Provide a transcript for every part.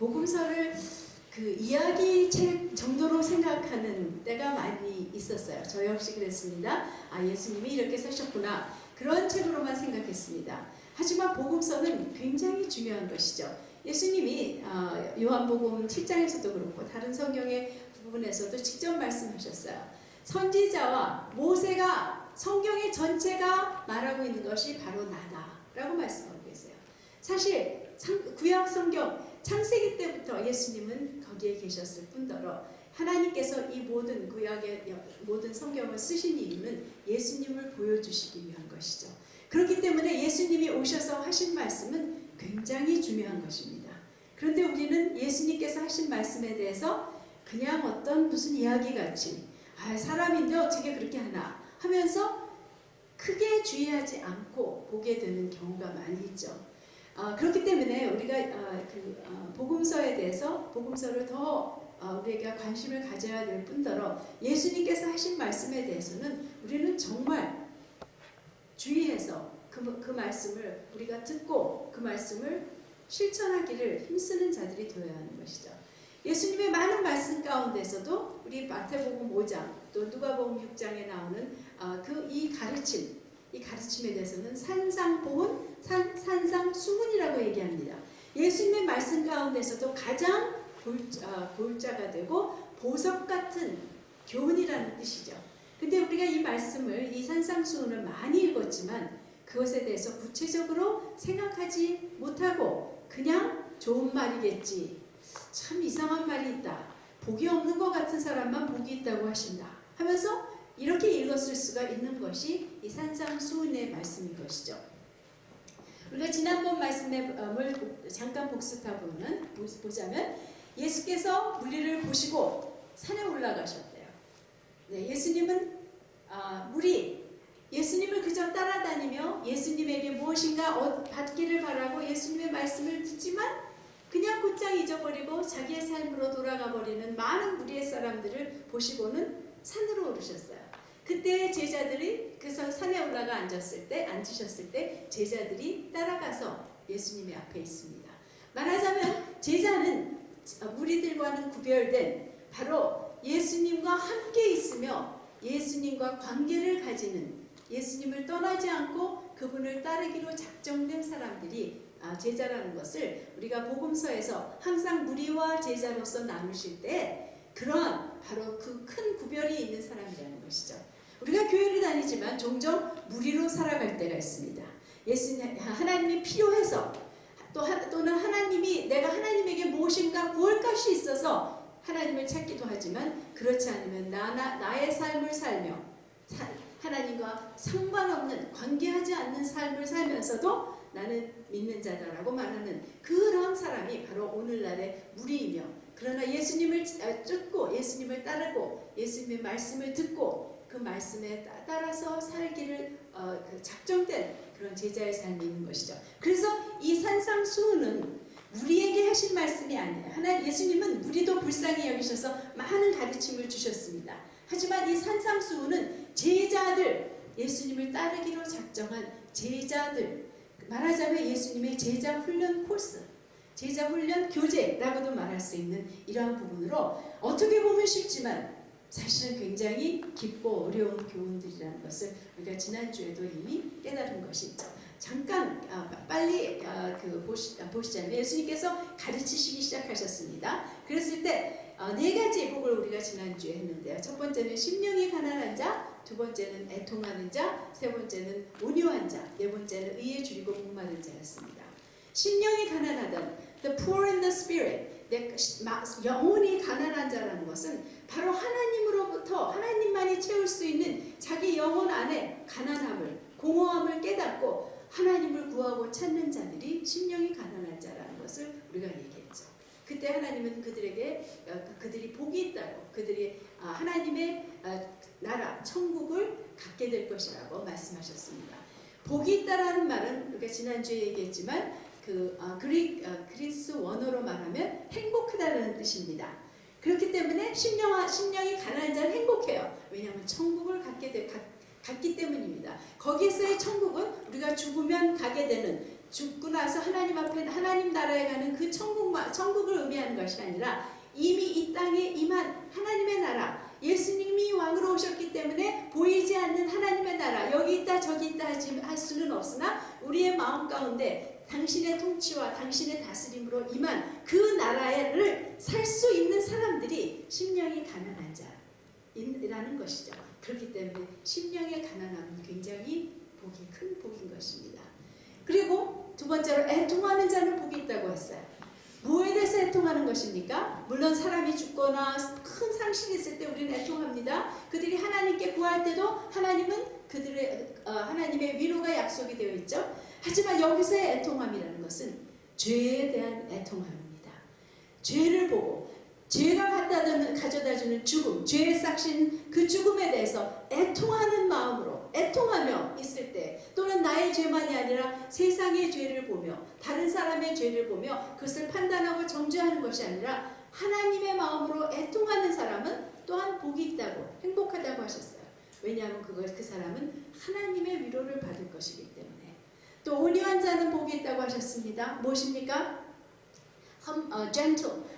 복음서를 그 이야기책 정도로 생각하는 때가 많이 있었어요. 저 역시 그랬습니다. 아, 예수님이 이렇게 사셨구나. 그런 책으로만 생각했습니다. 하지만 복음서는 굉장히 중요한 것이죠. 예수님이 요한복음 7장에서도 그렇고 다른 성경의 부분에서도 직접 말씀하셨어요. 선지자와 모세가 성경의 전체가 말하고 있는 것이 바로 나다 라고 말씀하고 계세요. 사실 구약 성경 창세기 때부터 예수님은 거기에 계셨을 뿐더러 하나님께서 이 모든 구약의 모든 성경을 쓰신 이유는 예수님을 보여주시기 위한 것이죠. 그렇기 때문에 예수님이 오셔서 하신 말씀은 굉장히 중요한 것입니다. 그런데 우리는 예수님께서 하신 말씀에 대해서 그냥 어떤 무슨 이야기같이 사람인데 어떻게 그렇게 하나 하면서 크게 주의하지 않고 보게 되는 경우가 많이 있죠. 그렇기 때문에 우리가 복음서에 대해서 복음서를 더 우리가 관심을 가져야 될 뿐더러 예수님께서 하신 말씀에 대해서는 우리는 정말 주의해서 그 말씀을 우리가 듣고 그 말씀을 실천하기를 힘쓰는 자들이 되어야 하는 것이죠. 예수님의 많은 말씀 가운데서도 우리 마태복음 5장 또 누가복음 6장에 나오는 이 가르침에 대해서는 산상보훈, 산상수훈이라고 얘기합니다. 예수님의 말씀 가운데서도 가장 골자가 되고 보석 같은 교훈이라는 뜻이죠. 근데 우리가 이 말씀을, 이 산상수훈을 많이 읽었지만 그것에 대해서 구체적으로 생각하지 못하고 그냥 좋은 말이겠지, 참 이상한 말이 있다, 복이 없는 것 같은 사람만 복이 있다고 하신다 하면서 이렇게 읽었을 수가 있는 것이 이 산상수훈의 말씀인 것이죠. 우리가 지난번 말씀을 잠깐 보자면 예수께서 무리를 보시고 산에 올라가셨대요. 네, 예수님은 예수님을 그저 따라다니며 예수님에게 무엇인가 받기를 바라고 예수님의 말씀을 듣지만 그냥 곧장 잊어버리고 자기의 삶으로 돌아가 버리는 많은 무리의 사람들을 보시고는 산으로 오르셨어요. 그때 제자들이 그래서 산에 올라가 앉으셨을 때 제자들이 따라가서 예수님의 앞에 있습니다. 말하자면 제자는 무리들과는 구별된 바로 예수님과 함께 있으며 예수님과 관계를 가지는, 예수님을 떠나지 않고 그분을 따르기로 작정된 사람들이 제자라는 것을 우리가 복음서에서 항상 무리와 제자로서 나누실 때 그러한 바로 그 큰 구별이 있는 사람이라는 것이죠. 우리가 교회를 다니지만 종종 무리로 살아갈 때가 있습니다. 하나님이 필요해서 또는 내가 하나님에게 무엇인가 구할 것이 있어서 하나님을 찾기도 하지만 그렇지 않으면 나의 삶을 살며 하나님과 상관없는, 관계하지 않는 삶을 살면서도 나는 믿는 자다라고 말하는 그런 사람이 바로 오늘날의 무리이며, 그러나 예수님을 쫓고 예수님을 따르고 예수님의 말씀을 듣고 그 말씀에 따라서 살기를 작정된 그런 제자의 삶이 있는 것이죠. 그래서 이 산상수훈은 무리에게 하신 말씀이 아니에요. 예수님은 무리도 불쌍히 여기셔서 많은 가르침을 주셨습니다. 하지만 이 산상수훈은 제자들, 예수님을 따르기로 작정한 제자들, 말하자면 예수님의 제자 훈련 코र्스, 제자 훈련 교재라고도 말할 수 있는 이러한 부분으로 어떻게 보면 쉽지만 사실은 굉장히 깊고 어려운 교훈들이라는 것을 우리가 지난주에도 이미 깨달은 것이 있죠. 잠깐 빨리 보시자면 예수님께서 가르치시기 시작하셨습니다. 그랬을 때 네 가지 복을 우리가 지난주에 했는데요. 첫 번째는 심령이 가난한 자, 두 번째는 애통하는 자, 세 번째는 온유한 자, 네 번째는 의에 줄이고 목마른 자였습니다. 심령이 가난하던 the poor in the spirit, 영혼이 가난한 자라는 것은 바로 하나님으로부터 하나님만이 채울 수 있는 자기 영혼 안에 가난함을, 공허함을 깨닫고 하나님을 구하고 찾는 자들이 심령이 가난한 자라는 것을 우리가 얘기했죠. 그때 하나님은 그들이 복이 있다고, 그들이 하나님의 나라, 천국을 갖게 될 것이라고 말씀하셨습니다. 복이 있다라는 말은 우리가 지난주에 얘기했지만 그리스 원어로 말하면 행복하다는 뜻입니다. 그렇기 때문에 심령이 가난한 자는 행복해요. 왜냐하면 천국을 갔기 때문입니다. 거기에서의 천국은 우리가 죽으면 가게 되는 죽고 나서 하나님 앞에 하나님 나라에 가는 그 천국을 의미하는 것이 아니라 이미 이 땅에 임한 하나님의 나라, 예수님이 왕으로 오셨기 때문에 보이지 않는 하나님의 나라, 여기 있다 저기 있다 할 수는 없으나 우리의 마음 가운데 당신의 통치와 당신의 다스림으로 임한 그 나라를 살 수 있는 사람들이 심령이 가난한 자라는 것이죠. 그렇기 때문에 심령의 가난함은 굉장히 큰 복인 것입니다. 그리고 두 번째로 애통하는 자는 복이 있다고 했어요. 뭐에 대해서 애통하는 것입니까? 물론 사람이 죽거나 큰 상실이 있을 때 우리는 애통합니다. 그들이 하나님께 구할 때도 하나님은 하나님의 위로가 약속이 되어 있죠. 하지만 여기서의 애통함이라는 것은 죄에 대한 애통함입니다. 죄를 보고 죄가 가져다주는 죽음, 죄의 싹신 그 죽음에 대해서 애통하는 마음으로 애통하며 있을 때, 또는 나의 죄만이 아니라 세상의 죄를 보며 다른 사람의 죄를 보며 그것을 판단하고 정죄하는 것이 아니라 하나님의 마음으로 애통하는 사람은 또한 복이 있다고, 행복하다고 하셨어요. 왜냐하면 그 사람은 하나님의 위로를 받을 것이기 때문에. 또 온유한 자는 복이 있다고 하셨습니다. 무엇입니까?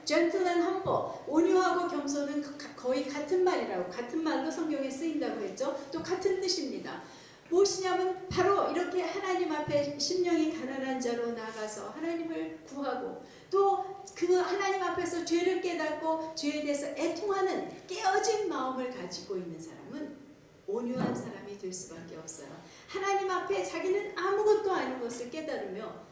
gentle는 humble, 온유하고 겸손은 거의 같은 말이라고, 같은 말로 성경에 쓰인다고 했죠. 또 같은 뜻입니다. 무엇이냐면 바로 이렇게 하나님 앞에 심령이 가난한 자로 나가서 하나님을 구하고 또 그 하나님 앞에서 죄를 깨닫고 죄에 대해서 애통하는 깨어진 마음을 가지고 있는 사람은 온유한 사람이 될 수밖에 없어요. 하나님 앞에 자기는 아무것도 아닌 것을 깨달으며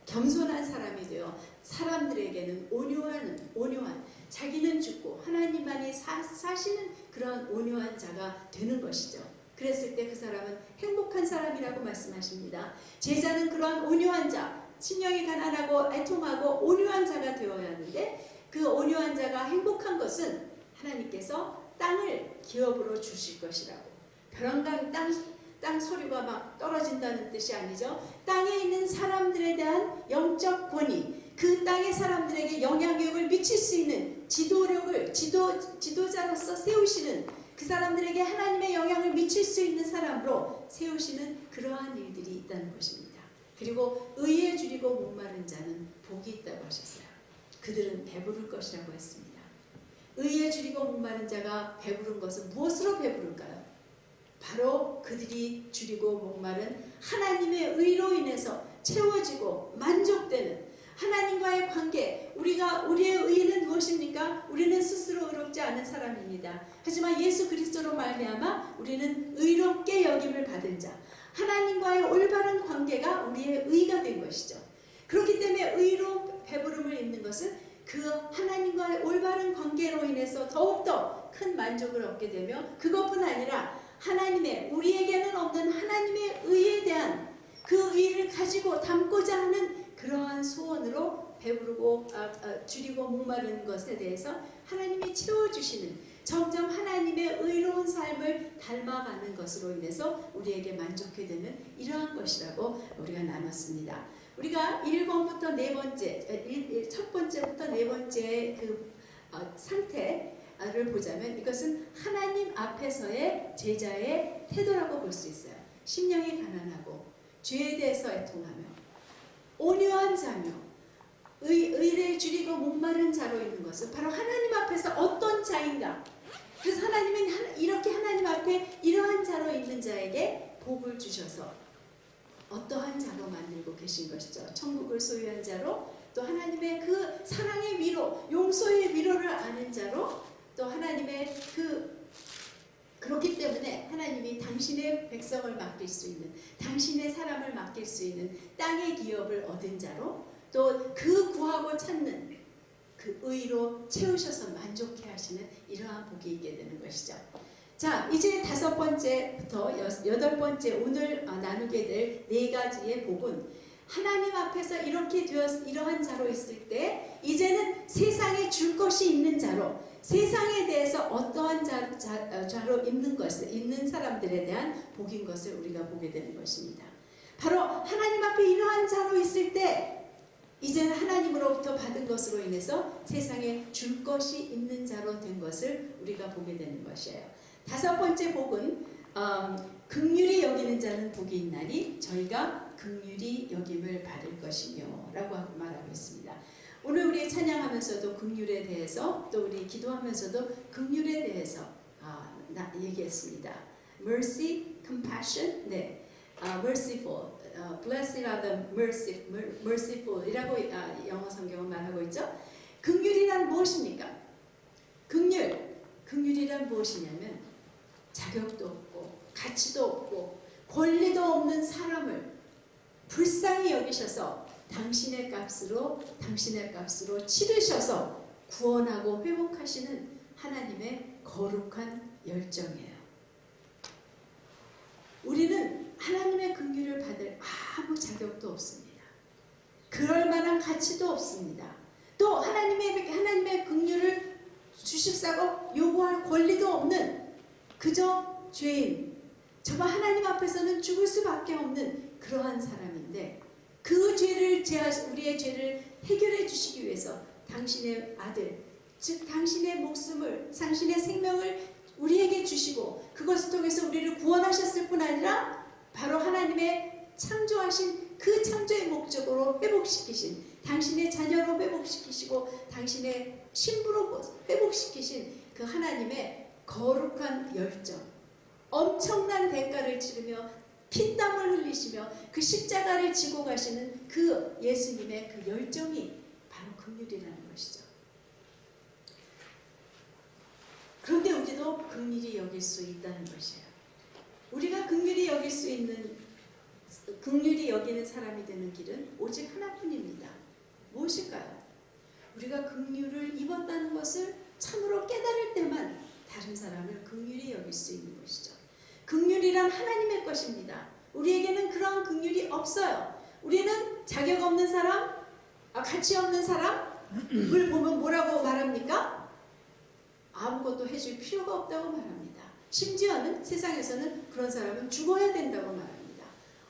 겸손한 사람이 되어 사람들에게는 온유한, 자기는 죽고 하나님만이 사시는 그런 온유한 자가 되는 것이죠. 그랬을 때 그 사람은 행복한 사람이라고 말씀하십니다. 제자는 그러한 온유한 자, 심령이 가난하고 애통하고 온유한 자가 되어야 하는데, 그 온유한 자가 행복한 것은 하나님께서 땅을 기업으로 주실 것이라고. 벼랑간 땅 소리가 막 떨어진다는 뜻이 아니죠. 땅에 있는 사람들에 대한 영적 권위, 그 땅의 사람들에게 영향력을 미칠 수 있는 지도자로서 세우시는, 그 사람들에게 하나님의 영향을 미칠 수 있는 사람으로 세우시는 그러한 일들이 있다는 것입니다. 그리고 의에 줄이고 목마른 자는 복이 있다고 하셨어요. 그들은 배부를 것이라고 했습니다. 의에 줄이고 목마른 자가 배부른 것은 무엇으로 배부를까요? 바로 그들이 줄이고 목마른 하나님의 의로 인해서 채워지고 만족되는 하나님과의 관계. 우리의 의는 무엇입니까? 우리는 스스로 의롭지 않은 사람입니다. 하지만 예수 그리스도로 말미암아 우리는 의롭게 여김을 받은 자, 하나님과의 올바른 관계가 우리의 의가 된 것이죠. 그렇기 때문에 의로 배부름을 입는 것은 그 하나님과의 올바른 관계로 인해서 더욱더 큰 만족을 얻게 되며, 그것뿐 아니라 하나님의, 우리에게는 없는 하나님의 의에 대한 그 의를 가지고 담고자 하는 그러한 소원으로 배부르고 줄이고 목마른 것에 대해서 하나님이 채워주시는, 점점 하나님의 의로운 삶을 닮아가는 것으로 인해서 우리에게 만족해 되는 이러한 것이라고 우리가 나눴습니다. 우리가 1번부터 네 번째, 첫 번째부터 네 번째의 그 상태를 보자면 이것은 하나님 앞에서의 제자의 태도라고 볼 수 있어요. 심령이 가난하고 죄에 대해서 애통하며 온유한 자며 의를 줄이고 목마른 자로 있는 것은 바로 하나님 앞에서 어떤 자인가. 그래서 하나님은 이렇게 하나님 앞에 이러한 자로 있는 자에게 복을 주셔서 어떠한 자로 만들고 계신 것이죠. 천국을 소유한 자로, 또 하나님의 그 사랑의 위로, 용서의 위로를 아는 자로, 또 하나님의 그렇기 때문에 하나님이 당신의 백성을 맡길 수 있는, 당신의 사람을 맡길 수 있는 땅의 기업을 얻은 자로, 또 그 구하고 찾는 그 의로 채우셔서 만족해 하시는 이러한 복이 있게 되는 것이죠. 자, 이제 5번째부터 8번째 오늘 나누게 될 4가지의 복은 하나님 앞에서 이렇게 이러한 자로 있을 때 이제는 세상에 줄 것이 있는 자로, 세상에 대해서 어떠한 자로 있는 사람들에 대한 복인 것을 우리가 보게 되는 것입니다. 바로 하나님 앞에 이러한 자로 있을 때 이제는 하나님으로부터 받은 것으로 인해서 세상에 줄 것이 있는 자로 된 것을 우리가 보게 되는 것이에요. 5번째 복은 긍휼히 여기는 자는 복이 있나니 저희가 긍휼히 여김을 받을 것이며 라고 말하고 있습니다. 오늘 우리 찬양하면서도 긍휼에 대해서 또 우리 기도하면서도 긍휼에 대해서 얘기했습니다. Mercy, compassion, 네, merciful, blessed are the merciful 이라고 영어 성경은 말하고 있죠. 긍휼이란 무엇입니까? 긍휼이란 무엇이냐면 자격도 없고 가치도 없고 권리도 없는 사람을 불쌍히 여기셔서 당신의 값으로 치르셔서 구원하고 회복하시는 하나님의 거룩한 열정이에요. 우리는 하나님의 긍휼을 받을 아무 자격도 없습니다. 그럴 만한 가치도 없습니다. 또 하나님의 긍휼을 주십사고 요구할 권리도 없는 그저 죄인, 정말 하나님 앞에서는 죽을 수밖에 없는 그러한 사람인데 그 죄를 우리의 죄를 해결해 주시기 위해서 당신의 아들, 즉 당신의 목숨을, 당신의 생명을 우리에게 주시고 그것을 통해서 우리를 구원하셨을 뿐 아니라 바로 하나님의 창조하신 그 창조의 목적으로 회복시키신, 당신의 자녀로 회복시키시고 당신의 신부로 회복시키신 그 하나님의 거룩한 열정, 엄청난 대가를 치르며 피땀을 흘리시며 그 십자가를 지고 가시는 그 예수님의 그 열정이 바로 긍휼이라는 것이죠. 그런데 우리도 긍휼히 여길 수 있다는 것이에요. 우리가 긍휼히 여기는 사람이 되는 길은 오직 하나뿐입니다. 무엇일까요? 우리가 긍휼을 입었다는 것을 참으로 깨달을 때만 다른 사람을 긍휼히 여길 수 있는 것이죠. 긍휼이란 하나님의 것입니다. 우리에게는 그러한 긍휼이 없어요. 우리는 자격 없는 사람, 가치 없는 사람을 보면 뭐라고 말합니까? 아무것도 해줄 필요가 없다고 말합니다. 심지어는 세상에서는 그런 사람은 죽어야 된다고 말합니다.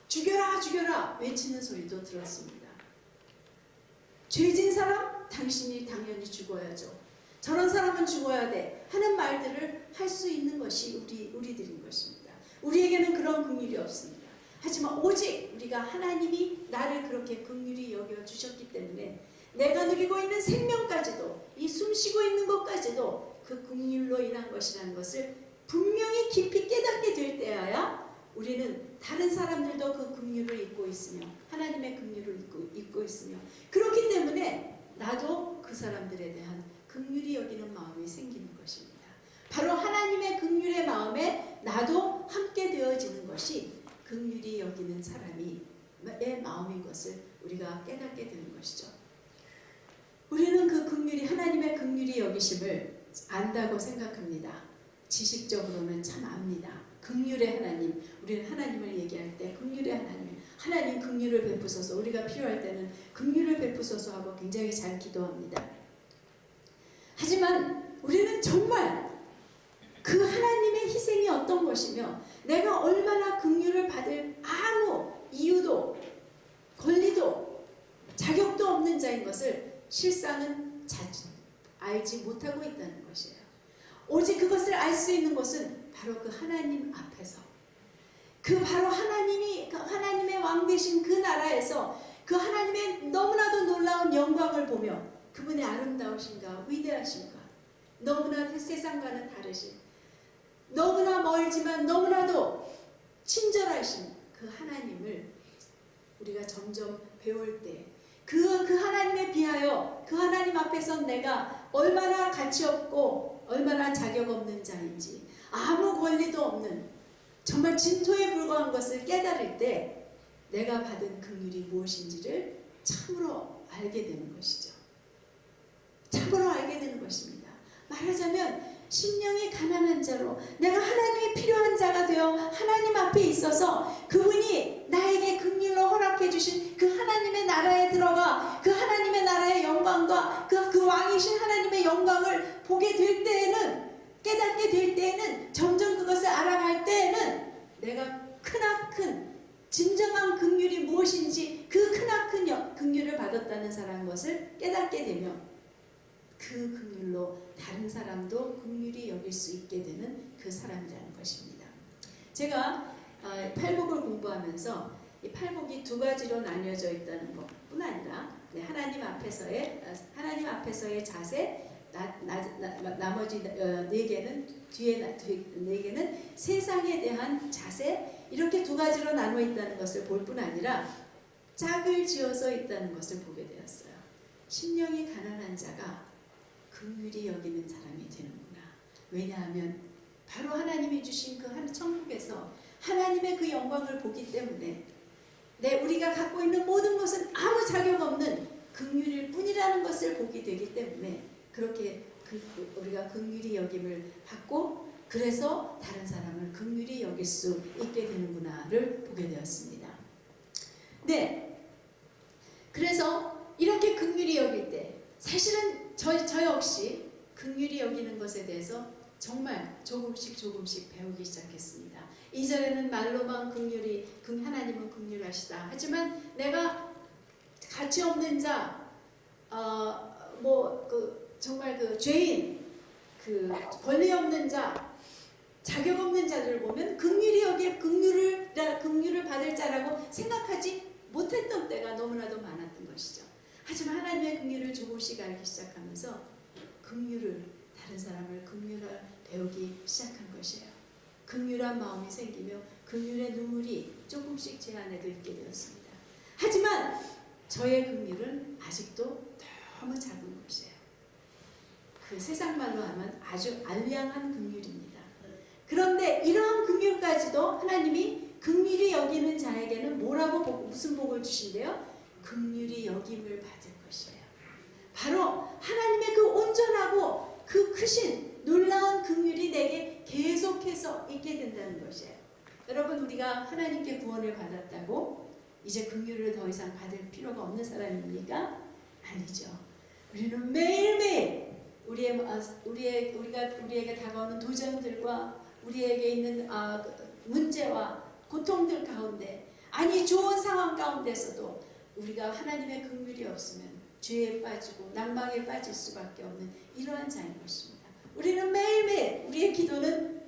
죽여라 죽여라 외치는 소리도 들었습니다. 죄진 사람? 당신이 당연히 죽어야죠. 저런 사람은 죽어야 돼 하는 말들을 할 수 있는 것이 우리들인 것입니다. 우리에게는 그런 긍휼이 없습니다. 하지만 오직 우리가 하나님이 나를 그렇게 긍휼히 여겨주셨기 때문에 내가 누리고 있는 생명까지도, 이 숨쉬고 있는 것까지도 그 긍휼로 인한 것이라는 것을 분명히 깊이 깨닫게 될 때여야 우리는 다른 사람들도 그 긍휼을 잊고 있으며 하나님의 긍휼을 잊고 있으며 그렇기 때문에 나도 그 사람들에 대한 긍휼히 여기는 마음이 생기는 것입니다. 바로 하나님의 긍휼의 마음에 나도 함께 되어지는 것이 긍휼히 여기는 사람의 마음인 것을 우리가 깨닫게 되는 것이죠. 우리는 그 긍휼이, 하나님의 긍휼히 여기심을 안다고 생각합니다. 지식적으로는 참 압니다. 긍휼의 하나님, 우리는 하나님을 얘기할 때 긍휼의 하나님 긍휼을 베푸소서, 우리가 필요할 때는 긍휼을 베푸소서 하고 굉장히 잘 기도합니다. 하지만 우리는 정말 그 하나님의 희생이 어떤 것이며 내가 얼마나 긍휼을 받을 아무 이유도 권리도 자격도 없는 자인 것을 실상은 알지 못하고 있다는 것이에요. 오직 그것을 알 수 있는 것은 바로 그 하나님 앞에서, 그 바로 하나님의 왕 되신 그 나라에서 그 하나님의 너무나도 놀라운 영광을 보며 그분의 아름다우신가 위대하신가, 너무나 세상과는 다르신, 너무나 멀지만 너무나도 친절하신 그 하나님을 우리가 점점 배울 때 그 하나님에 비하여 그 하나님 앞에서 내가 얼마나 가치 없고 얼마나 자격 없는 자인지, 아무 권리도 없는 정말 진토에 불과한 것을 깨달을 때 내가 받은 긍휼이 무엇인지를 참으로 알게 되는 것이죠. 참으로 알게 되는 것입니다. 말하자면 심령이 가난한 자로 내가 하나님이 필요한 자가 되어 하나님 앞에 있어서 그분이 나에게 긍휼로 허락해 주신 그 하나님의 나라에 들어가 그 하나님의 나라의 영광과 그 왕이신 하나님의 영광을 보게 될 때에는, 깨닫게 될 때에는, 점점 그것을 알아갈 때에는 내가 크나큰 진정한 긍휼이 무엇인지, 그 크나큰 긍휼을 받았다는 사람인 것을 깨닫게 되며 그 긍휼로 다른 사람도 긍휼히 여길 수 있게 되는 그 사람이라는 것입니다. 제가 팔복을 공부하면서 이 팔복이 두 가지로 나뉘어져 있다는 것뿐 아니라 하나님 앞에서의 자세, 나머지 네 개는 네 개는 세상에 대한 자세, 이렇게 두 가지로 나눠 있다는 것을 볼 뿐 아니라 짝을 지어서 있다는 것을 보게 되었어요. 심령이 가난한 자가 긍휼히 여기는 사람이 되는구나. 왜냐하면 바로 하나님이 주신 그 한 천국에서 하나님의 그 영광을 보기 때문에 우리가 갖고 있는 모든 것은 아무 자격 없는 긍휼일 뿐이라는 것을 보게 되기 때문에 그렇게 우리가 긍휼히 여김을 받고 그래서 다른 사람을 긍휼히 여길 수 있게 되는구나를 보게 되었습니다. 네, 그래서 이렇게 긍휼히 여길 때 사실은 저 역시 긍휼히 여기는 것에 대해서 정말 조금씩 배우기 시작했습니다. 이전에는 말로만 하나님은 긍휼하시다. 하지만 내가 가치 없는 자, 정말 죄인, 권리 없는 자, 자격 없는 자들을 보면 긍휼을 받을 자라고 생각하지 못했던 때가 너무나도 많았던 것이죠. 하지만 하나님의 긍휼을 조금씩 알기 시작하면서 다른 사람을 긍휼을 배우기 시작한 것이에요. 긍휼한 마음이 생기며 긍휼의 눈물이 조금씩 제 안에도 있게 되었습니다. 하지만 저의 긍휼은 아직도 너무 작은 것이에요. 세상 말로 하면 아주 알량한 긍휼입니다. 그런데 이러한 긍휼까지도 하나님이 긍휼히 여기는 자에게는 무슨 복을 주신대요? 긍휼히 여김을 받을 것이에요. 바로 하나님의 그 온전하고 그 크신 놀라운 긍휼이 내게 계속해서 있게 된다는 것이에요. 여러분, 우리가 하나님께 구원을 받았다고 이제 긍휼을 더 이상 받을 필요가 없는 사람입니까? 아니죠. 우리는 매일매일 우리에게 다가오는 도전들과 우리에게 있는 문제와 고통들 가운데, 좋은 상황 가운데서도 우리가 하나님의 긍휼이 없으면 죄에 빠지고 낭망에 빠질 수밖에 없는 이러한 자인 것입니다. 우리는 매일매일 우리의 기도는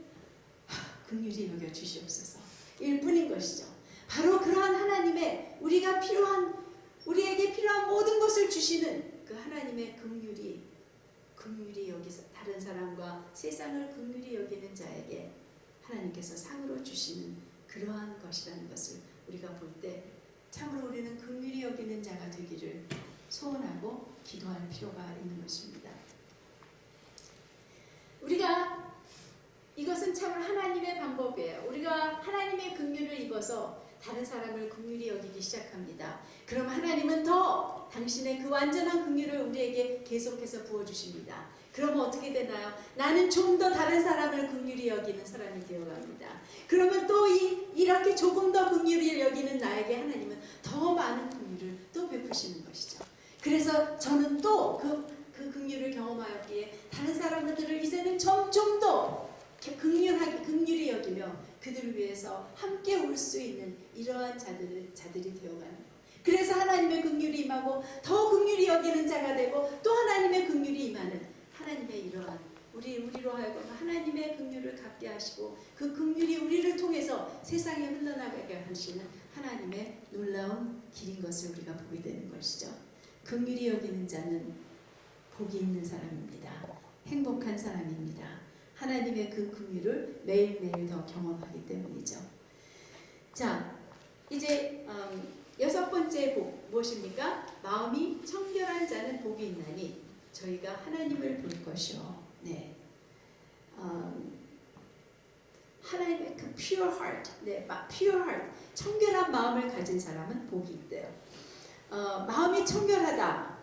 긍휼히 여겨 주시옵소서 일 뿐인 것이죠. 바로 그러한 하나님의 우리에게 필요한 모든 것을 주시는 그 하나님의 긍휼이 여기서 다른 사람과 세상을 긍휼히 여기는 자에게 하나님께서 상으로 주시는 그러한 것이라는 것을 우리가 볼 때 참으로 우리는 긍휼히 여기는 자가 되기를 소원하고 기도할 필요가 있는 것입니다. 이것은 참으로 하나님의 방법이에요. 우리가 하나님의 긍휼을 입어서 다른 사람을 긍휼히 여기기 시작합니다. 그럼 하나님은 더 당신의 그 완전한 긍휼을 우리에게 계속해서 부어주십니다. 그러면 어떻게 되나요? 나는 좀 더 다른 사람을 긍휼히 여기는 사람이 되어갑니다. 그러면 또 이렇게 조금 더 긍휼히 여기는 나에게 하나님은 더 많은 긍휼을 또 베푸시는 것이죠. 그래서 저는 또 그 긍휼을 경험하였기에 다른 사람들을 이제는 점점 더 긍휼히 여기며 그들을 위해서 함께 울 수 있는 이러한 자들이 되어가는 것. 그래서 하나님의 긍휼이 임하고 더 긍휼히 여기는 자가 되고 또 하나님의 긍휼이 임하는 하나님의 이러한 우리로 하여금 하나님의 긍휼을 갖게 하시고 그 긍휼이 우리를 통해서 세상에 흘러나가게 하시는 하나님의 놀라운 길인 것을 우리가 보게 되는 것이죠. 긍휼히 여기는 자는 복이 있는 사람입니다. 행복한 사람입니다. 하나님의 그 긍휼을 매일매일 더 경험하기 때문이죠. 자, 이제 6번째 복 무엇입니까? 마음이 청결한 자는 복이 있나니 저희가 하나님을 볼 것이요. 네, 하나님의 그 pure heart, pure heart, 청결한 마음을 가진 사람은 복이 있대요. 마음이 청결하다.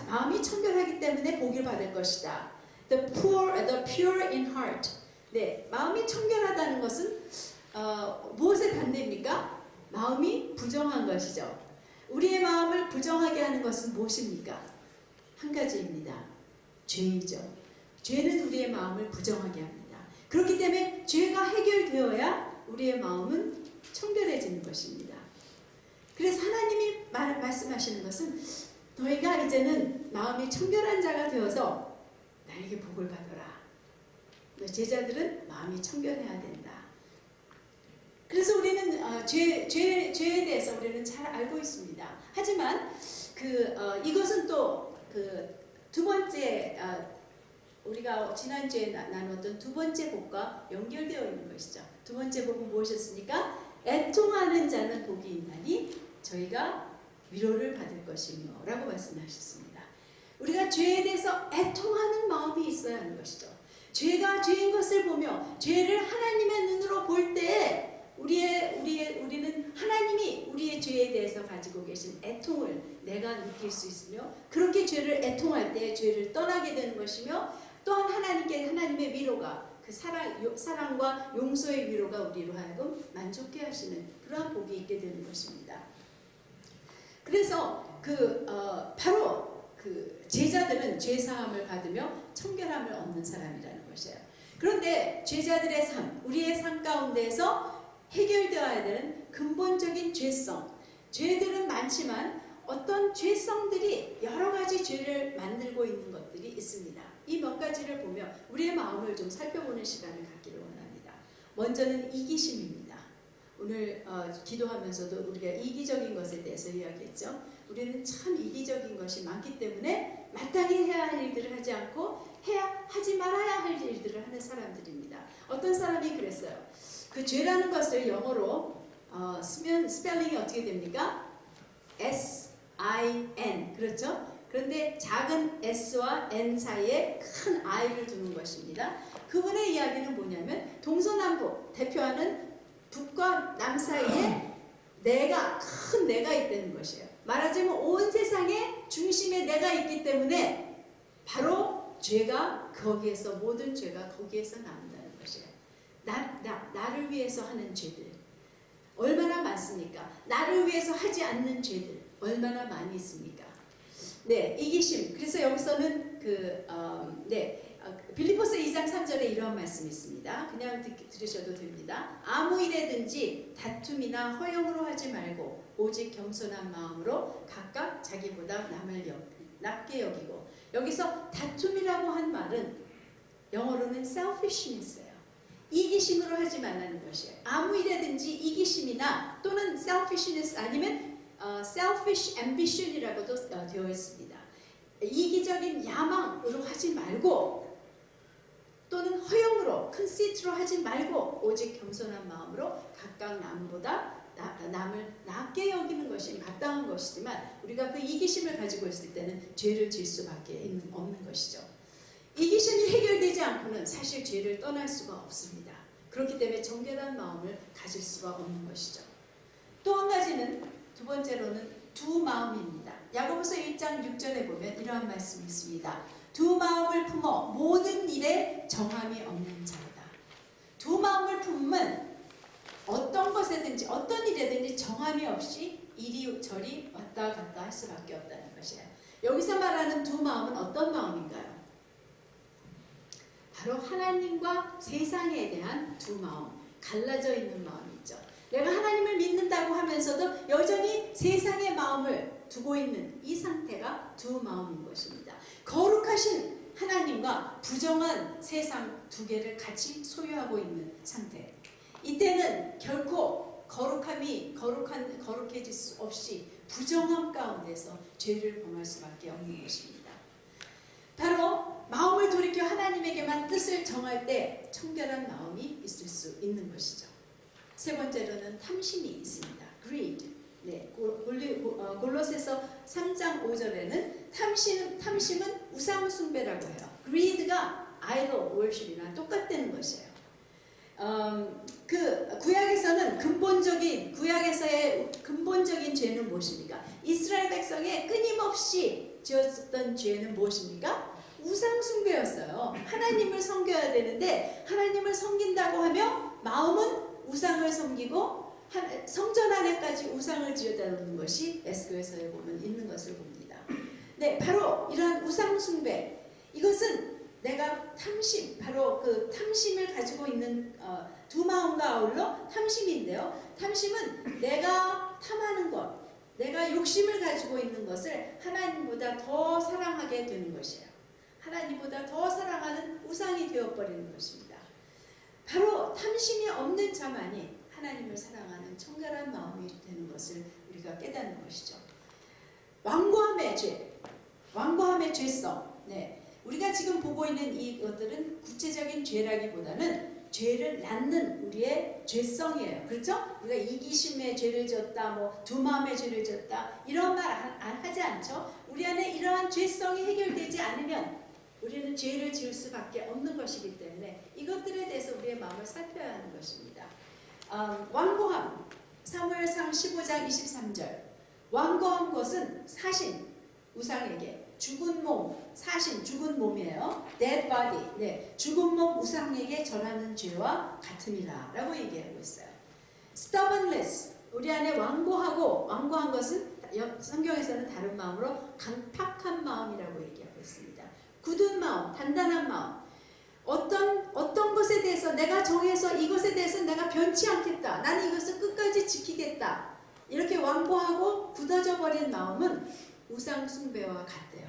마음이 청결하기 때문에 복을 받을 것이다. The pure in heart. 네, 마음이 청결하다는 것은 무엇의 반대입니까? 마음이 부정한 것이죠. 우리의 마음을 부정하게 하는 것은 무엇입니까? 한 가지입니다. 죄이죠. 죄는 우리의 마음을 부정하게 합니다. 그렇기 때문에 죄가 해결되어야 우리의 마음은 청결해지는 것입니다. 그래서 하나님이 말씀하시는 것은 너희가 이제는 마음이 청결한 자가 되어서 나에게 복을 받아라. 제자들은 마음이 청결해야 된다. 그래서 우리는 죄에 대해서 우리는 잘 알고 있습니다. 하지만 이것은 또 두 번째 우리가 지난주에 나눴던 두 번째 복과 연결되어 있는 것이죠. 두 번째 복은 무엇이었습니까? 애통하는 자는 복이 있나니 저희가 위로를 받을 것이며 라고 말씀하셨습니다. 우리가 죄에 대해서 애통하는 마음이 있어야 하는 것이죠. 죄가 죄인 것을 보며 죄를 하나님의 눈으로 볼 때 우리는 하나님이 우리의 죄에 대해서 가지고 계신 애통을 내가 느낄 수 있으며 그렇게 죄를 애통할 때 죄를 떠나게 되는 것이며 또한 하나님의 위로가 그 사랑과 용서의 위로가 우리로 하여금 만족해 하시는 그러한 복이 있게 되는 것입니다. 그래서 바로 제자들은 죄 사함을 받으며 청결함을 얻는 사람이라는 것이에요. 그런데 제자들의 삶, 우리의 삶 가운데에서 해결되어야 되는 근본적인 죄들은 많지만 어떤 죄성들이 여러 가지 죄를 만들고 있는 것들이 있습니다. 이 몇 가지를 보며 우리의 마음을 좀 살펴보는 시간을 갖기를 원합니다. 먼저는 이기심입니다. 오늘 기도하면서도 우리가 이기적인 것에 대해서 이야기했죠. 우리는 참 이기적인 것이 많기 때문에 마땅히 해야 할 일들을 하지 않고 하지 말아야 할 일들을 하는 사람들입니다. 어떤 사람이 그랬어요. 그 죄라는 것을 영어로 쓰면 스펠링이 어떻게 됩니까? S-I-N 그렇죠? 그런데 작은 S와 N 사이에 큰 I를 두는 것입니다. 그분의 이야기는 뭐냐면 동서남북 대표하는 북과 남 사이에 큰 내가 있다는 것이에요. 말하자면 온 세상의 중심에 내가 있기 때문에 바로 모든 죄가 거기에서 나온다는 것이에요. 나를 위해서 하는 죄들 얼마나 많습니까? 나를 위해서 하지 않는 죄들 얼마나 많이 있습니까? 네, 이기심. 그래서 여기서는 빌립보서 2장 3절에 이런 말씀이 있습니다. 그냥 들으셔도 됩니다. 아무 일에든지 다툼이나 허영으로 하지 말고 오직 겸손한 마음으로 각각 자기보다 남을 낮게 여기고, 여기서 다툼이라고 한 말은 영어로는 selfishness예요. 이기심으로 하지 말라는 것이에요. 아무 일에든지 이기심이나 또는 selfishness 아니면 selfish ambition이라고도 되어 있습니다. 이기적인 야망으로 하지 말고 또는 허영으로 conceit로 하지 말고 오직 겸손한 마음으로 각각 남을 낮게 여기는 것이 마땅한 것이지만 우리가 그 이기심을 가지고 있을 때는 죄를 질 수밖에 없는 것이죠. 이기심이 해결되지 않고는 사실 죄를 떠날 수가 없습니다. 그렇기 때문에 정결한 마음을 가질 수가 없는 것이죠. 또 한 가지는 두 번째로는 두 마음입니다. 야고보서 1장 6절에 보면 이러한 말씀이 있습니다. 두 마음을 품어 모든 일에 정함이 없는 자로다. 두 마음을 품으면 어떤 것에든지 어떤 일에든지 정함이 없이 이리저리 왔다 갔다 할 수밖에 없다는 것이에요. 여기서 말하는 두 마음은 어떤 마음인가요? 바로 하나님과 세상에 대한 두 마음, 갈라져 있는 마음이 있죠. 내가 하나님을 믿는다고 하면서도 여전히 세상의 마음을 두고 있는 이 상태가 두 마음인 것입니다. 거룩하신 하나님과 부정한 세상 두 개를 같이 소유하고 있는 상태. 이때는 결코 거룩해질 수 없이 부정함 가운데서 죄를 범할 수밖에 없는 것입니다. 바로 마음을 돌이켜 하나님에게만 뜻을 정할 때 청결한 마음이 있을 수 있는 것이죠. 세 번째로는 탐심이 있습니다. greed. 네, 골로새서 3장 5절에는 탐심은 우상 숭배라고 해요. greed가 idol worship이랑 똑같다는 것이에요. 구약에서의 근본적인 죄는 무엇입니까? 이스라엘 백성의 끊임없이 지었던 죄는 무엇입니까? 우상 숭배였어요. 하나님을 섬겨야 되는데 하나님을 섬긴다고 하며 마음은 우상을 섬기고 성전 안에까지 우상을 지어다놓는 것이 에스겔서에 보면 있는 것을 봅니다. 네, 바로 이러한 우상 숭배, 이것은 내가 바로 그 탐심을 가지고 있는 두 마음과 아울러 탐심인데요. 탐심은 내가 탐하는 것, 내가 욕심을 가지고 있는 것을 하나님보다 더 사랑하게 되는 것이에요. 하나님보다 더 사랑하는 우상이 되어버리는 것입니다. 바로 탐심이 없는 자만이 하나님을 사랑하는 청결한 마음이 되는 것을 우리가 깨닫는 것이죠. 완고함의 죄, 완고함의 죄성. 네, 우리가 지금 보고 있는 이것들은 구체적인 죄라기보다는 죄를 낳는 우리의 죄성이에요. 그렇죠? 우리가 이기심의 죄를 졌다, 뭐 두마음의 죄를 졌다 이런 말 하지 않죠? 우리 안에 이러한 죄성이 해결되지 않으면 우리는 죄를 지을 수밖에 없는 것이기 때문에 이것들에 대해서 우리의 마음을 살펴야 하는 것입니다. 완고함, 사무엘상 15장 23절. 완고한 것은 사신, 우상에게 죽은 몸, 사신, 죽은 몸이에요. dead body, 네, 죽은 몸 우상에게 전하는 죄와 같음이라 라고 얘기하고 있어요. stubbornness, 우리 안에 완고하고, 완고한 것은 성경에서는 다른 마음으로 강팍한 마음이라고 얘기하고 있습니다. 굳은 마음, 단단한 마음. 어떤 것에 대해서 내가 정해서 이것에 대해서 내가 변치 않겠다. 나는 이것을 끝까지 지키겠다. 이렇게 완고하고 굳어져 버린 마음은 우상 숭배와 같대요.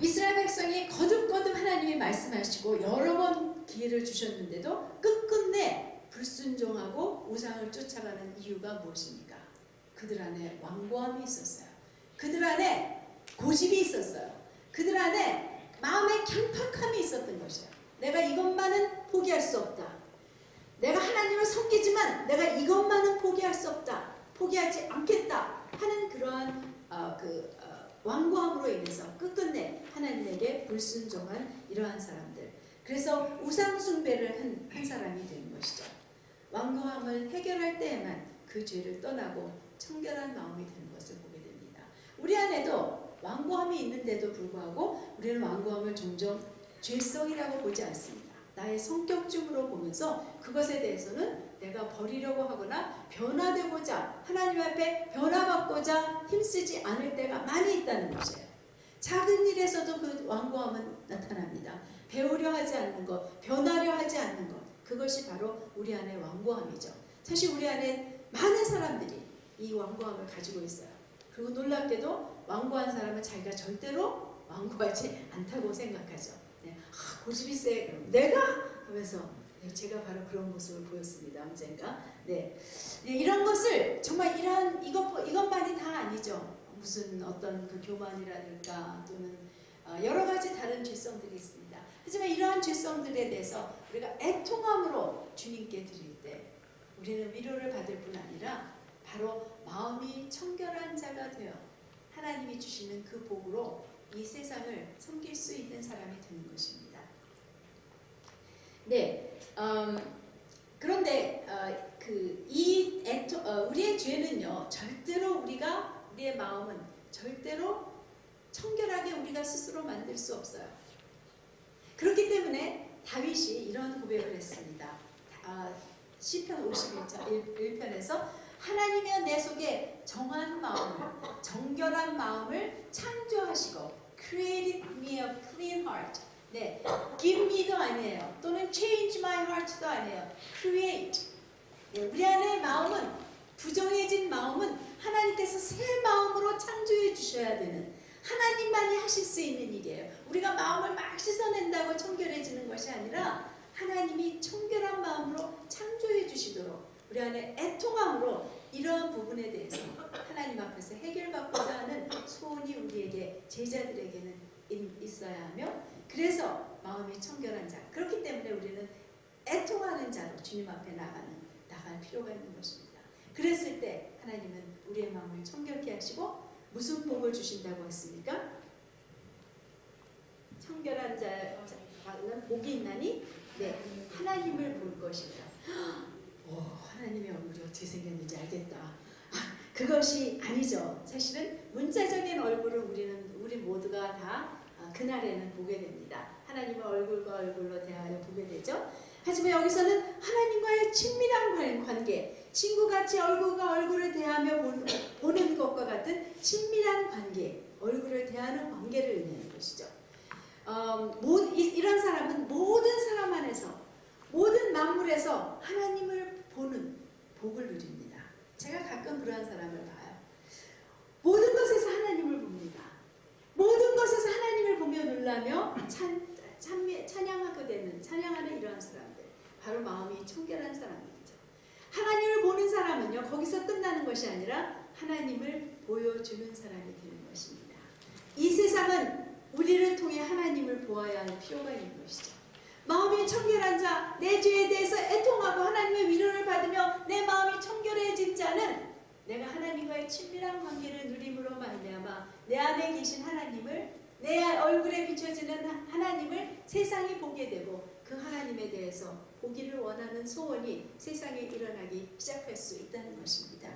이스라엘 백성이 거듭거듭 하나님이 말씀하시고 여러 번 기회를 주셨는데도 끝끝내 불순종하고 우상을 쫓아가는 이유가 무엇입니까? 그들 안에 완고함이 있었어요. 그들 안에 고집이 있었어요. 그들 안에 마음의 강팍함이 있었던 것이에요. 내가 이것만은 포기할 수 없다. 내가 하나님을 섬기지만 내가 이것만은 포기할 수 없다. 포기하지 않겠다 하는 그러한 완고함으로 인해서 끝끝내 하나님에게 불순종한 이러한 사람들. 그래서 우상 숭배를 한 사람이 되는 것이죠. 완고함을 해결할 때에만 그 죄를 떠나고 청결한 마음이 되는 것을 보게 됩니다. 우리 안에도 완고함이 있는데도 불구하고 우리는 완고함을 종종 죄성이라고 보지 않습니다. 나의 성격증으로 보면서 그것에 대해서는 내가 버리려고 하거나 변화되고자 하나님 앞에 변화받고자 힘쓰지 않을 때가 많이 있다는 것이에요. 작은 일에서도 그 완고함은 나타납니다. 배우려 하지 않는 것, 변하려 하지 않는 것, 그것이 바로 우리 안의 완고함이죠. 사실 우리 안에 많은 사람들이 이 완고함을 가지고 있어요. 그리고 놀랍게도 완고한 사람은 자기가 절대로 완고하지 않다고 생각하죠. 네. 고집이 세. 그럼 내가? 하면서 네, 제가 바로 그런 모습을 보였습니다. 언젠가. 네. 네, 이런 것을 정말 이것만이 다 아니죠. 무슨 어떤 그 교만이라든가 또는 여러 가지 다른 죄성들이 있습니다. 하지만 이러한 죄성들에 대해서 우리가 애통함으로 주님께 드릴 때 우리는 위로를 받을 뿐 아니라 바로 마음이 청결한 자가 되어 하나님이 주시는 그 복으로 이 세상을 섬길 수 있는 사람이 되는 것입니다. 네, 그런데 우리의 죄는요, 절대로 우리의 마음은 절대로 청결하게 우리가 스스로 만들 수 없어요. 그렇기 때문에 다윗이 이런 고백을 했습니다. 시편 51편에서 하나님이여 내 속에 정한 마음을, 정결한 마음을 창조하시고 create me a clean heart. 네, give me도 아니에요. 또는 change my heart도 아니에요. create. 네, 우리 안의 마음은, 부정해진 마음은 하나님께서 새 마음으로 창조해 주셔야 되는, 하나님만이 하실 수 있는 일이에요. 우리가 마음을 막 씻어낸다고 청결해지는 것이 아니라 하나님이 청결한 마음으로 창조해 주시도록 우리 안에 애통함으로 이러한 부분에 대해서 하나님 앞에서 해결받고자 하는 소원이 우리에게, 제자들에게는 있어야 하며, 그래서 마음이 청결한 자, 그렇기 때문에 우리는 애통하는 자로 주님 앞에 나갈 필요가 있는 것입니다. 그랬을 때 하나님은 우리의 마음을 청결케 하시고 무슨 복을 주신다고 했습니까? 청결한 자는 복이 있나니 네, 하나님을 볼 것이다. 하나님의 얼굴이 어떻게 생겼는지 알겠다. 그것이 아니죠. 사실은 문자적인 얼굴을 우리 모두가 다 그날에는 보게 됩니다. 하나님의 얼굴과 얼굴로 대하여 보게 되죠. 하지만 여기서는 하나님과의 친밀한 관계, 친구같이 얼굴과 얼굴을 대하며 보는 것과 같은 친밀한 관계, 얼굴을 대하는 관계를 의미하는 것이죠. 이런 사람은 모든 사람 안에서, 모든 만물에서 하나님을 보는 복을 누립니다. 제가 가끔 그러한 사람을 봐요. 모든 것에서 하나님을 봅니다. 모든 것에서 하나님을 보며 놀라며 찬양하게 되는, 찬양하는 이러한 사람들. 바로 마음이 청결한 사람이죠. 하나님을 보는 사람은요, 거기서 끝나는 것이 아니라 하나님을 보여주는 사람이 되는 것입니다. 이 세상은 우리를 통해 하나님을 보아야 할 필요가 있는 것이죠. 마음이 청결한 자, 내 죄에 대해서 애통하고 하나님의 위로를 받으며 내 마음이 청결해진 자는 내가 하나님과의 친밀한 관계를 누림으로 말미암아 내 안에 계신 하나님을, 내 얼굴에 비춰지는 하나님을 세상이 보게 되고 그 하나님에 대해서 보기를 원하는 소원이 세상에 일어나기 시작할 수 있다는 것입니다.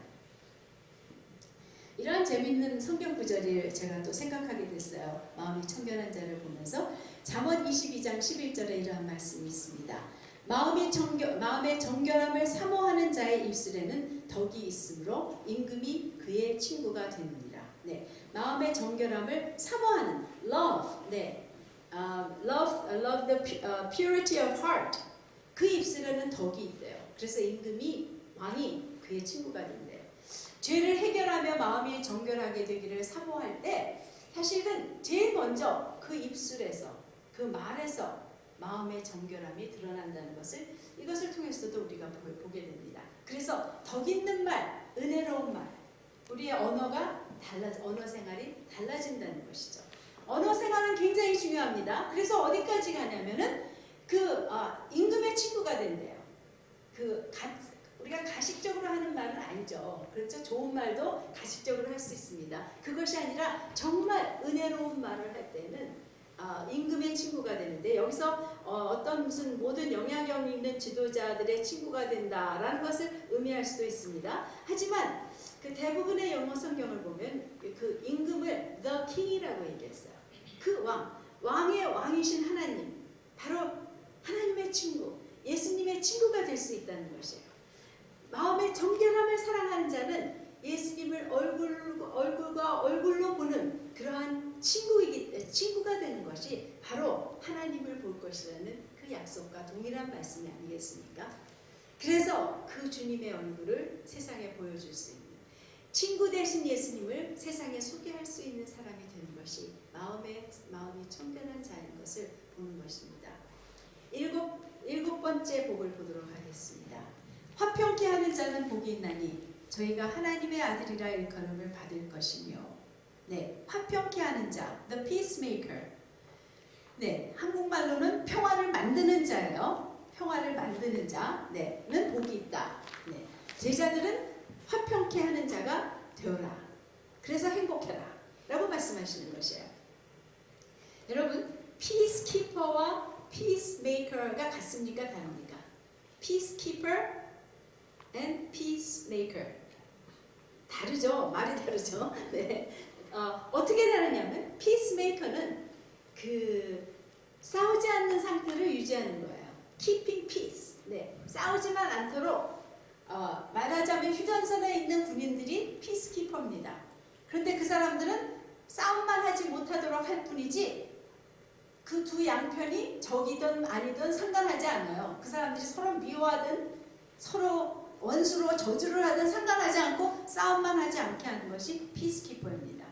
이런 재미있는 성경 구절을 제가 또 생각하게 됐어요. 마음이 청결한 자를 보면서 잠언 22장 11절에 이러한 말씀이 있습니다. 마음의 정결함을 사모하는 자의 입술에는 덕이 있으므로 임금이 그의 친구가 되느니라. 네, 마음의 정결함을 사모하는 love, 네, love the purity of heart. 그 입술에는 덕이 있대요. 그래서 임금이 왕이 그의 친구가 된대요. 죄를 해결하며 마음이 정결하게 되기를 사모할 때 사실은 제일 먼저 그 입술에서, 그 말에서 마음의 정결함이 드러난다는 것을, 이것을 통해서도 우리가 보게 됩니다. 그래서 덕 있는 말, 은혜로운 말, 우리의 언어가 언어 생활이 달라진다는 것이죠. 언어 생활은 굉장히 중요합니다. 그래서 어디까지 가냐면은 임금의 친구가 된대요. 우리가 가식적으로 하는 말은 아니죠. 그렇죠? 좋은 말도 가식적으로 할 수 있습니다. 그것이 아니라 정말 은혜로운 말을 할 때는 임금의 친구가 되는데, 여기서 어떤 무슨 모든 영향력 있는 지도자들의 친구가 된다라는 것을 의미할 수도 있습니다. 하지만 그 대부분의 영어 성경을 보면 그 임금을 the king이라고 얘기했어요. 그 왕의 왕이신 하나님, 바로 하나님의 친구, 예수님의 친구가 될 수 있다는 것이에요. 마음의 정결함을 사랑하는 자는 예수님을 얼굴과 얼굴로 보는 그러한 친구가 되는 것이 바로 하나님을 볼 것이라는 그 약속과 동일한 말씀이 아니겠습니까? 그래서 그 주님의 얼굴을 세상에 보여줄 수 있는, 친구 되신 예수님을 세상에 소개할 수 있는 사람이 되는 것이 마음이 청결한 자인 것을 보는 것입니다. 일곱 번째 복을 보도록 하겠습니다. 화평케 하는 자는 복이 있나니 저희가 하나님의 아들이라 일컬음을 받을 것이며. 네, 화평케 하는 자, the peacemaker. 네, 한국말로는 평화를 만드는 자예요. 평화를 만드는 자는 복이 있다. 네, 제자들은 화평케 하는 자가 되어라. 그래서 행복해라 라고 말씀하시는 것이에요. 여러분, peacekeeper와 peacemaker가 같습니까? 다릅니까? peacekeeper and peacemaker. 다르죠? 말이 다르죠? 네. 어떻게 다르냐면, peacemaker는 싸우지 않는 상태를 유지하는 거예요. keeping peace. 네. 싸우지만 않도록, 말하자면 휴전선에 있는 군인들이 peacekeeper입니다. 그런데 그 사람들은 싸움만 하지 못하도록 할 뿐이지, 그 두 양편이 적이든 아니든 상관하지 않아요. 그 사람들이 서로 미워하든 서로 원수로 저주를 하든 상관하지 않고 싸움만 하지 않게 하는 것이 피스키퍼입니다.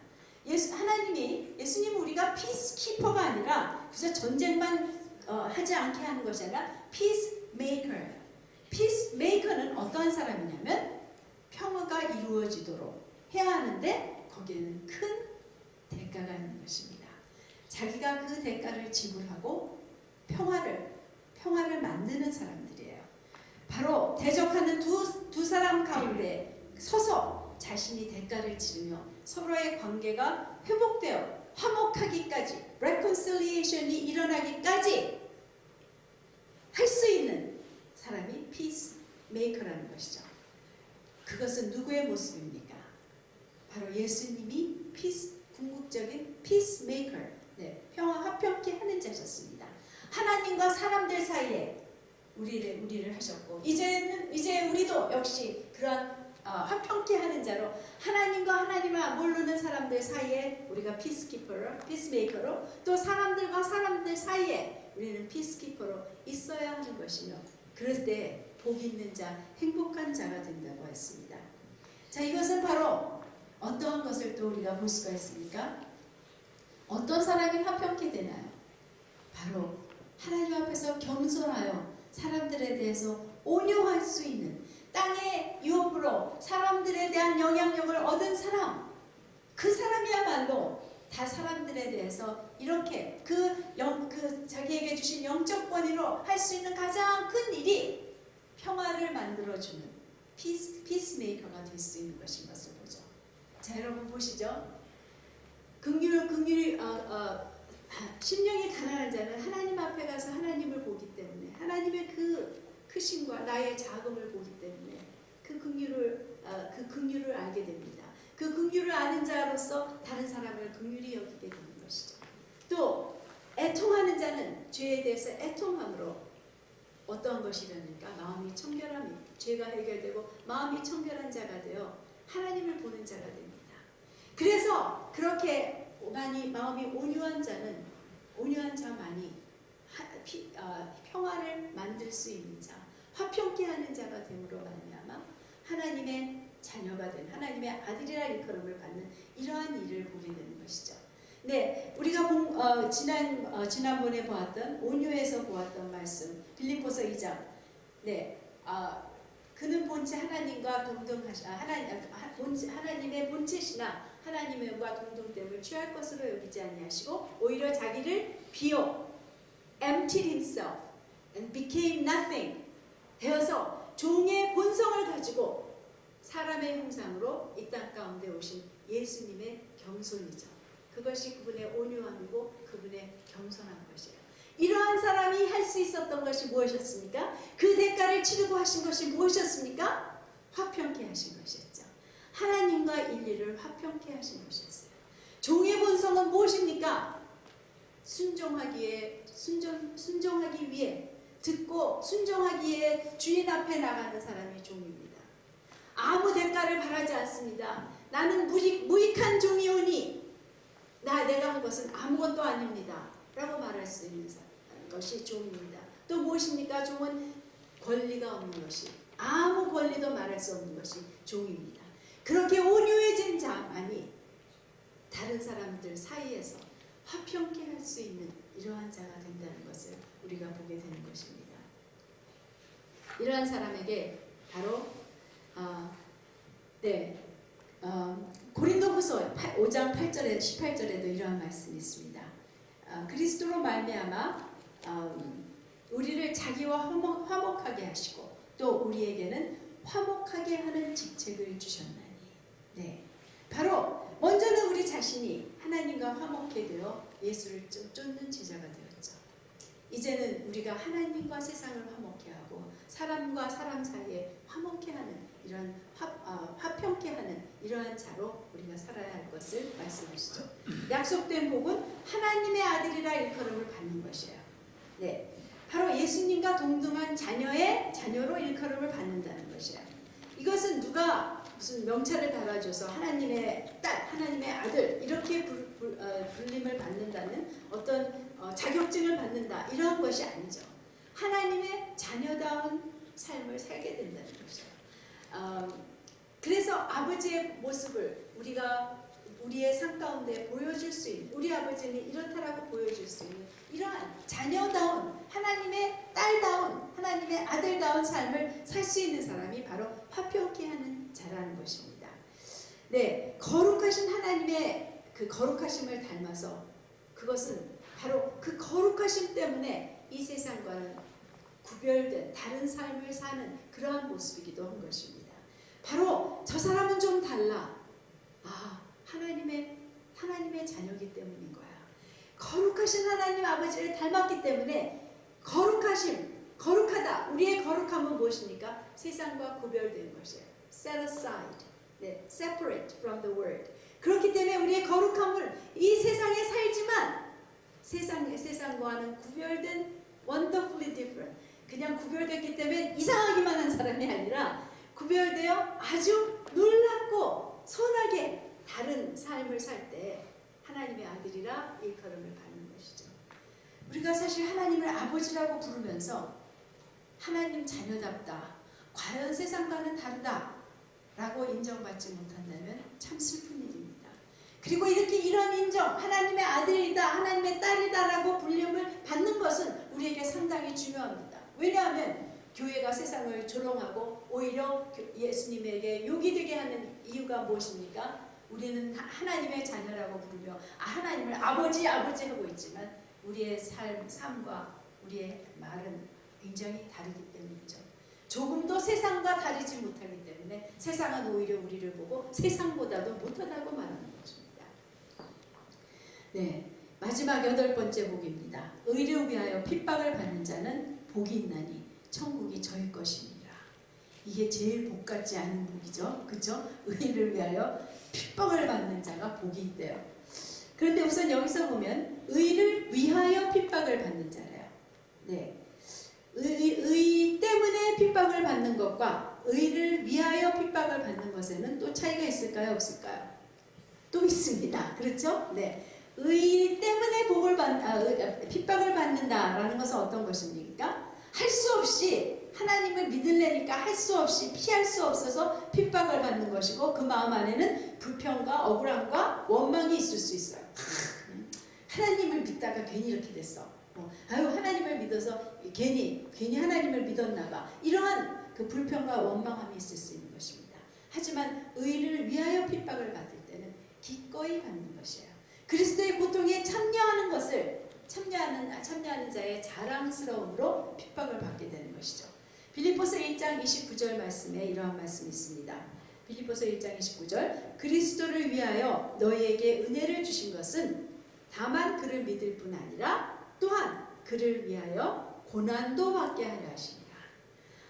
예수님은 우리가 피스키퍼가 아니라 그저 전쟁만 하지 않게 하는 것이 아니라 피스메이커예요. 피스메이커는 어떠한 사람이냐면 평화가 이루어지도록 해야 하는데 거기에는 큰 대가가 있는 것입니다. 자기가 그 대가를 지불하고 평화를 만드는 사람들이에요. 바로 대적하는 두 사람 가운데 서서 자신이 대가를 치르며 서로의 관계가 회복되어 화목하기까지, reconciliation이 일어나기까지 할 수 있는 사람이 peacemaker라는 것이죠. 그것은 누구의 모습입니까? 바로 예수님이 궁극적인 peacemaker, 네, 화평케 하는 자셨습니다. 하나님과 사람들 사이에 우리를 하셨고, 이제 우리도 역시 그런 화평케 하는 자로, 하나님과 하나님을 모르는 사람들 사이에 우리가 피스메이커로, 또 사람들과 사람들 사이에 우리는 피스키퍼로 있어야 하는 것이며, 그럴 때 복 있는 자, 행복한 자가 된다고 했습니다. 자, 이것은 바로 어떠한 것을 또 우리가 볼 수가 있습니까? 어떤 사람이 화평케 되나요? 바로 하나님 앞에서 겸손하여 사람들에 대해서 온유할 수 있는, 땅의 유업으로 사람들에 대한 영향력을 얻은 사람, 그 사람이야말로 다 사람들에 대해서 이렇게 자기에게 주신 영적 권위로 할 수 있는 가장 큰 일이 평화를 만들어주는 피스메이커가 될 수 있는 것인 것을 보죠. 자, 여러분 보시죠. 심령이 가난한 자는 하나님 앞에 가서 하나님을 보기 때문에, 하나님의 그 크심과 나의 작음을 보기 때문에 그 긍휼을 알게 됩니다. 그 긍휼을 아는 자로서 다른 사람을 긍휼히 여기게 되는 것이죠. 또 애통하는 자는 죄에 대해서 애통함으로 어떠한 것이 되니까 마음이 청결함이, 죄가 해결되고 마음이 청결한 자가 되어 하나님을 보는 자가 됩니다. 그래서 그렇게 마음이 온유한 자만이 평화를 만들 수 있는 자, 화평케 하는 자가 됨으로 말미암아 하나님의 자녀가 된, 하나님의 아들이라 일컬음을 받는 이러한 일을 보게 되는 것이죠. 네, 우리가 지난번에 보았던, 온유에서 보았던 말씀, 빌립보서 2장. 네, 그는 본체 하나님과 하나님의 본체시나 하나님과 동등됨을 취할 것으로 여기지 아니하시고 오히려 자기를 비워 emptied himself and became nothing 되어서 종의 본성을 가지고 사람의 형상으로 이 땅 가운데 오신 예수님의 겸손이죠. 그것이 그분의 온유함이고 그분의 겸손한 것이에요. 이러한 사람이 할 수 있었던 것이 무엇이었습니까? 그 대가를 치르고 하신 것이 무엇이었습니까? 화평케 하신 것이었죠. 하나님과 인류를 화평케 하신 것이었어요. 종의 본성은 무엇입니까? 순종하기 위해 듣고 순종하기에 주인 앞에 나가는 사람이 종입니다. 아무 대가를 바라지 않습니다. 나는 무익한 종이오니 내가 한 것은 아무것도 아닙니다 라고 말할 수 있는 것이 종입니다. 또 무엇입니까? 종은 권리가 없는 것이, 아무 권리도 말할 수 없는 것이 종입니다. 그렇게 온유해진 자만이 다른 사람들 사이에서 화평케 할 수 있는 이러한 자가 된다는 것을 우리가 보게 되는 것입니다. 이러한 사람에게 바로 고린도후서 5장 8절에 18절에도 이러한 말씀이 있습니다. 그리스도로 말미암아 우리를 자기와 화목하게 하시고 또 우리에게는 화목하게 하는 직책을 주셨나니. 네, 바로 먼저는 우리 자신이 하나님과 화목해 되어 예수를 쫓는 제자가 되었죠. 이제는 우리가 하나님과 세상을 화목해 하고 사람과 사람 사이에 화목해 하는 이런 화평케 하는 이러한 자로 우리가 살아야 할 것을 말씀하시죠. 약속된 복은 하나님의 아들이라 일컬음을 받는 것이에요. 네, 바로 예수님과 동등한 자녀로 일컬음을 받는다는 것이에요. 이것은 누가 무슨 명찰을 달아줘서 하나님의 딸, 하나님의 아들 이렇게 불림을 받는다는 어떤 자격증을 받는다 이러한 것이 아니죠. 하나님의 자녀다운 삶을 살게 된다는 것이에요. 그래서 아버지의 모습을 우리가 우리의 삶 가운데 보여줄 수 있는, 우리 아버지는 이렇다라고 보여줄 수 있는 이러한 자녀다운, 하나님의 딸다운, 하나님의 아들다운 삶을 살 수 있는 사람이 바로 화평케 하는 자라는 것입니다. 네, 거룩하신 하나님의 그 거룩하심을 닮아서 그것은 바로 그 거룩하심 때문에 이 세상과는 구별된 다른 삶을 사는 그러한 모습이기도 한 것입니다. 바로 저 사람은 좀 달라. 하나님의 자녀이기 때문인 거야. 거룩하신 하나님 아버지를 닮았기 때문에 거룩하다. 우리의 거룩함은 무엇입니까? 세상과 구별된 것이에요. Set aside, 네, separate from the world. 그렇기 때문에 우리의 거룩함을 이 세상에 살지만 세상과는 구별된 wonderfully different. 그냥 구별됐기 때문에 이상하기만 한 사람이 아니라 구별되어 아주 놀랍고 선하게 다른 삶을 살 때 하나님의 아들이라 일컬음을 받는 것이죠. 우리가 사실 하나님을 아버지라고 부르면서 하나님 자녀답다, 과연 세상과는 다르다 라고 인정받지 못한다면 참 슬픈 일입니다. 그리고 이런 인정, 하나님의 아들이다, 하나님의 딸이다 라고 불림을 받는 것은 우리에게 상당히 중요합니다. 왜냐하면 교회가 세상을 조롱하고 오히려 예수님에게 욕이 되게 하는 이유가 무엇입니까? 우리는 하나님의 자녀라고 부르며 하나님을 아버지 아버지 하고 있지만 우리의 삶과 우리의 말은 굉장히 다르기 때문이죠. 조금도 세상과 다르지 못하기 때문에 세상은 오히려 우리를 보고 세상보다도 못하다고 말하는 것입니다. 네, 마지막 8번째 복입니다. 의를 위하여 핍박을 받는 자는 복이 있나니 천국이 저희 것입니다. 이게 제일 복 같지 않은 복이죠. 그렇죠? 의를 위하여 핍박을 받는 자가 복이 있대요. 그런데 우선 여기서 보면 의를 위하여 핍박을 받는 자래요. 네, 의 때문에 핍박을 받는 것과 의를 위하여 핍박을 받는 것에는 또 차이가 있을까요? 없을까요? 또 있습니다. 그렇죠? 네, 의 때문에 핍박을 받는다라는 것은 어떤 것입니까? 할 수 없이 하나님을 믿으려니까 할 수 없이 피할 수 없어서 핍박을 받는 것이고 그 마음 안에는 불평과 억울함과 원망이 있을 수 있어요. 하나님을 믿다가 괜히 이렇게 됐어. 하나님을 믿어서 괜히 하나님을 믿었나 봐. 이러한 그 불평과 원망함이 있을 수 있는 것입니다. 하지만 의를 위하여 핍박을 받을 때는 기꺼이 받는 것이에요. 그리스도의 고통에 참여하는 것을 참여하는 자의 자랑스러움으로 핍박을 받게 되는 것이죠. 빌립보서 1장 29절 말씀에 이러한 말씀이 있습니다. 빌립보서 1장 29절 그리스도를 위하여 너희에게 은혜를 주신 것은 다만 그를 믿을 뿐 아니라 또한 그를 위하여 고난도 받게 하려 하시니라.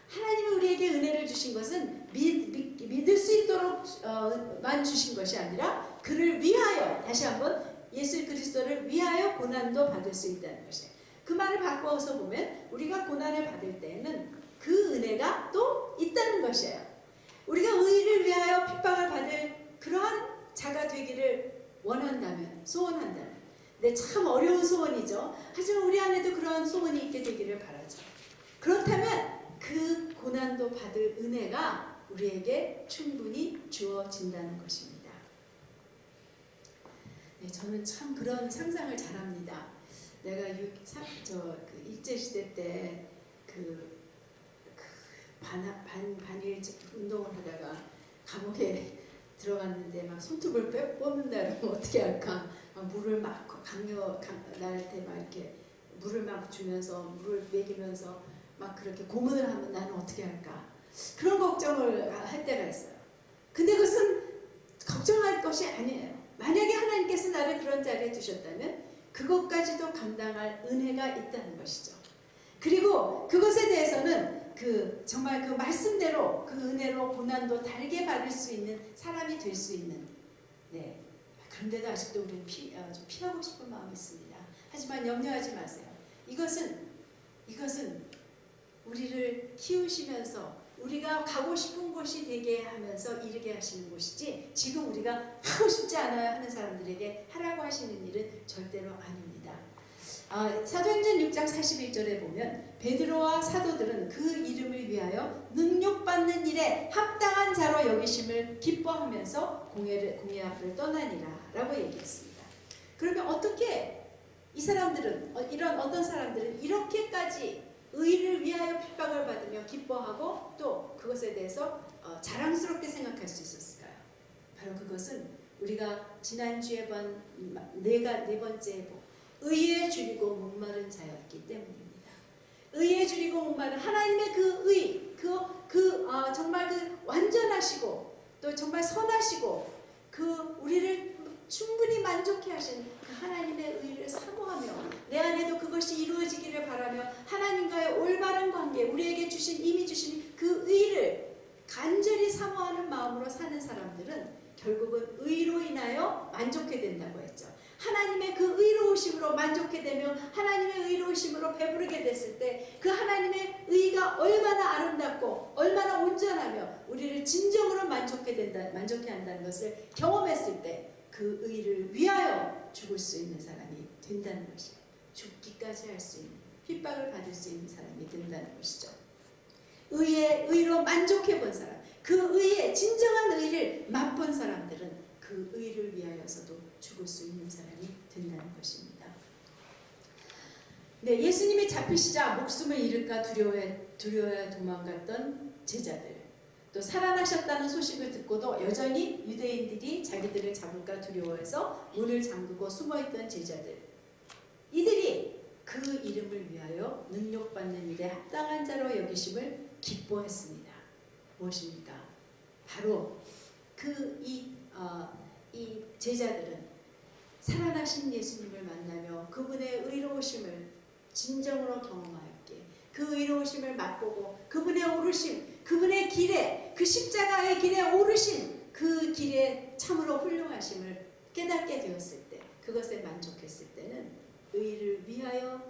하나님이 우리에게 은혜를 주신 것은 믿을 수 있도록만 주신 것이 아니라 그를 위하여, 다시 한번 예수 그리스도를 위하여 고난도 받을 수 있다는 것이에요. 그 말을 바꿔서 보면 우리가 고난을 받을 때에는 그 은혜가 또 있다는 것이에요. 우리가 의를 위하여 핍박을 받을 그러한 자가 되기를 원한다면, 소원한다면, 네, 참 어려운 소원이죠. 하지만 우리 안에도 그러한 소원이 있게 되기를 바라죠. 그렇다면 그 고난도 받을 은혜가 우리에게 충분히 주어진다는 것입니다. 네, 저는 참 그런 상상을 잘합니다. 내가 일제시대 때 반일 운동을 하다가 감옥에 들어갔는데 막 손톱을 뽑는다 그러면 어떻게 할까? 막 물을 막 나한테 막 이렇게 물을 막 주면서 물을 먹이면서 막 그렇게 고문을 하면 나는 어떻게 할까? 그런 걱정을 할 때가 있어요. 근데 그것은 걱정할 것이 아니에요. 만약에 하나님께서 나를 그런 자리에 두셨다면 그것까지도 감당할 은혜가 있다는 것이죠. 그리고 그것에 대해서는 정말 그 말씀대로 그 은혜로 고난도 달게 받을 수 있는 사람이 될 수 있는, 네. 그런데도 아직도 우리는 좀 피하고 싶은 마음이 있습니다. 하지만 염려하지 마세요. 이것은 우리를 키우시면서 우리가 가고 싶은 곳이 되게 하면서 이르게 하시는 곳이지 지금 우리가 하고 싶지 않아요 하는 사람들에게 하라고 하시는 일은 절대로 아닙니다. 사도행전 6장 41절에 보면 베드로와 사도들은 그 이름을 위하여 능욕받는 일에 합당한 자로 여기심을 기뻐하면서 공회 앞을 떠나니라 라고 얘기했습니다. 그러면 어떻게 이 사람들은 어떤 사람들은 이렇게까지 의를 위하여 핍박을 받으며 기뻐하고 또 그것에 대해서 자랑스럽게 생각할 수 있었을까요? 바로 그것은 우리가 지난주에 본 네 번째 복, 의에 줄이고 목마른 자였기 때문입니다. 의에 줄이고 목마른 하나님의 그 의, 정말 그 완전하시고 또 정말 선하시고 우리를 충분히 만족해 하신 그 하나님의 의를 사모하며 내 안에도 그것이 이루어지기를 바라며 하나님과의 올바른 관계, 우리에게 이미 주신 그 의를 간절히 사모하는 마음으로 사는 사람들은 결국은 의로 인하여 만족해 된다고 했죠. 하나님의 그 의로우심으로 만족해 되며 하나님의 의로우심으로 배부르게 됐을 때 그 하나님의 의가 얼마나 아름답고 얼마나 온전하며 우리를 진정으로 만족해 한다는 것을 경험했을 때 그 의를 위하여 죽을 수 있는 사람이 된다는 것이에요. 죽기까지 할 수 있는, 핍박을 받을 수 있는 사람이 된다는 것이죠. 의로 만족해 본 사람, 그 의의 진정한 의를 맛본 사람들은 그 의를 위하여서도 죽을 수 있는 사람이 된다는 것입니다. 네, 예수님이 잡히시자 목숨을 잃을까 두려워해 도망갔던 제자들, 또 살아나셨다는 소식을 듣고도 여전히 유대인들이 자기들을 잡을까 두려워해서 문을 잠그고 숨어있던 제자들, 이들이 그 이름을 위하여 능력받는 일에 합당한 자로 여기심을 기뻐했습니다. 무엇입니까? 바로 이 제자들은 살아나신 예수님을 만나며 그분의 의로우심을 진정으로 경험하였기에 그 의로우심을 맛보고 그분의 오르심, 그분의 길에, 그 십자가의 길에 오르신 그 길에 참으로 훌륭하심을 깨닫게 되었을 때, 그것에 만족했을 때는 의를 위하여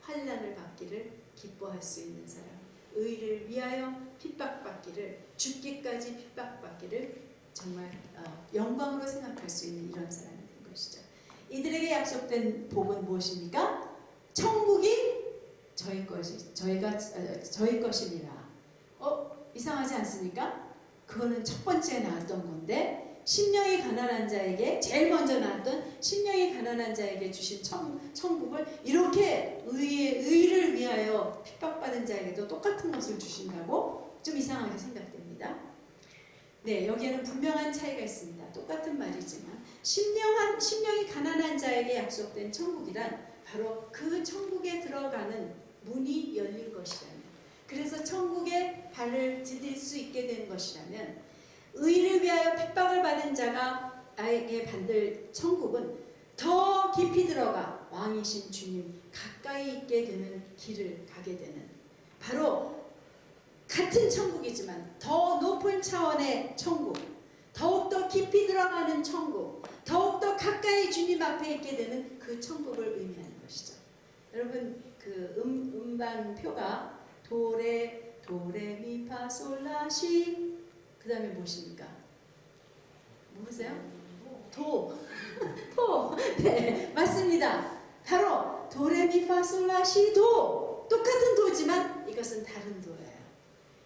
환난을 받기를 기뻐할 수 있는 사람, 의를 위하여 핍박받기를, 죽기까지 핍박받기를 정말 영광으로 생각할 수 있는 이런 사람이 된 것이죠. 이들에게 약속된 복은 무엇입니까? 천국이 저희 것이니라. 이상하지 않습니까? 그거는 첫 번째 나왔던 건데, 심령이 가난한 자에게, 제일 먼저 나왔던 심령이 가난한 자에게 주신 천국을 이렇게 의를 위하여 핍박받은 자에게도 똑같은 것을 주신다고 좀 이상하게 생각됩니다. 네, 여기에는 분명한 차이가 있습니다. 똑같은 말이지만 심령이 가난한 자에게 약속된 천국이란 바로 그 천국에 들어가는 문이 열린 것이라면, 그래서 천국에 발을 디딜 수 있게 된 것이라면, 의를 위하여 핍박을 받은 자가 나에게 받을 천국은 더 깊이 들어가 왕이신 주님 가까이 있게 되는 길을 가게 되는, 바로 같은 천국이지만 더 높은 차원의 천국, 더욱더 깊이 들어가는 천국, 더욱더 가까이 주님 앞에 있게 되는 그 천국을 의미하는 것이죠. 여러분, 그 음반표가 도레미파솔라시, 그 다음에 무엇입니까? 모르세요? 도. 네, 맞습니다. 바로 도레미파솔라시 도. 똑같은 도지만 이것은 다른 도예요.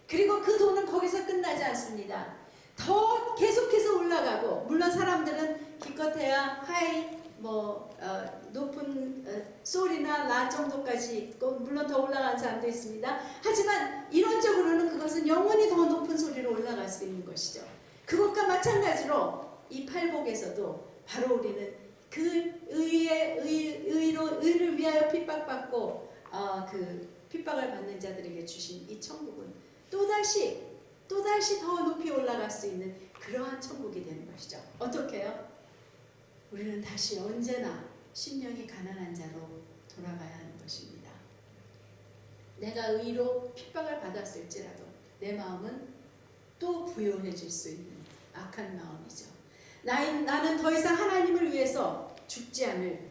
그리고 그 도는 거기서 끝나지 않습니다. 더 계속해서 올라가고, 물론 사람들은 기껏해야 하이, 높은 솔이나 라 정도까지 있고, 물론 더 올라가는 사람도 있습니다. 하지만 이론적으로는 그것은 영원히 더 높은 소리로 올라갈 수 있는 것이죠. 그것과 마찬가지로 이 팔복에서도 바로 우리는 그 의를 위하여 핍박받고 그 핍박을 받는 자들에게 주신 이 천국은 또다시 더 높이 올라갈 수 있는 그러한 천국이 되는 것이죠. 어떻게요? 우리는 다시 언제나 심령이 가난한 자로 돌아가야 하는 것입니다. 내가 의로 핍박을 받았을지라도 내 마음은 또 부요해질 수 있는 악한 마음이죠. 나는 더 이상 하나님을 위해서 죽지 않을,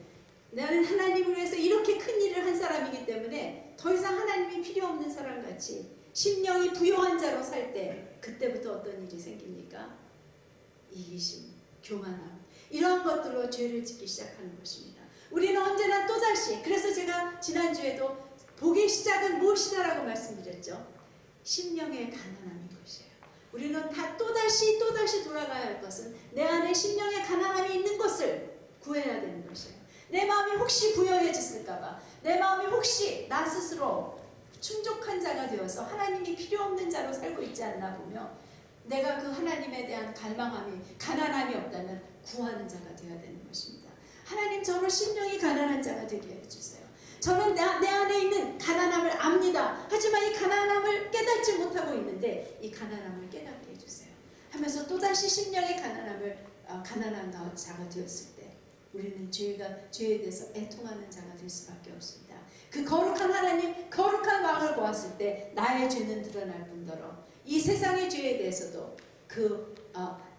나는 하나님을 위해서 이렇게 큰 일을 한 사람이기 때문에 더 이상 하나님이 필요 없는 사람같이 심령이 부요한 자로 살 때, 그때부터 어떤 일이 생깁니까? 이기심, 교만함, 이러한 것들로 죄를 짓기 시작하는 것입니다. 우리는 언제나 또다시, 그래서 제가 지난주에도 복의 시작은 무엇이다라고 말씀드렸죠. 심령의 가난함인 것이에요. 우리는 다 또다시 돌아가야 할 것은 내 안에 심령의 가난함이 있는 것을 구해야 되는 것이에요. 내 마음이 혹시 부여해졌을까봐, 내 마음이 혹시 나 스스로 충족한 자가 되어서 하나님이 필요 없는 자로 살고 있지 않나 보며, 내가 그 하나님에 대한 가난함이 없다면 구하는 자가 되어야 되는 것입니다. 하나님, 저를 심령이 가난한 자가 되게 해주세요. 저는 내 안에 있는 가난함을 압니다. 하지만 이 가난함을 깨닫지 못하고 있는데 이 가난함을 깨닫게 해주세요 하면서 또다시 심령의 가난한 자가 되었을 때, 우리는 죄에 대해서 애통하는 자가 될 수밖에 없습니다. 그 거룩한 하나님, 거룩한 왕을 보았을 때 나의 죄는 드러날 뿐더러 이 세상의 죄에 대해서도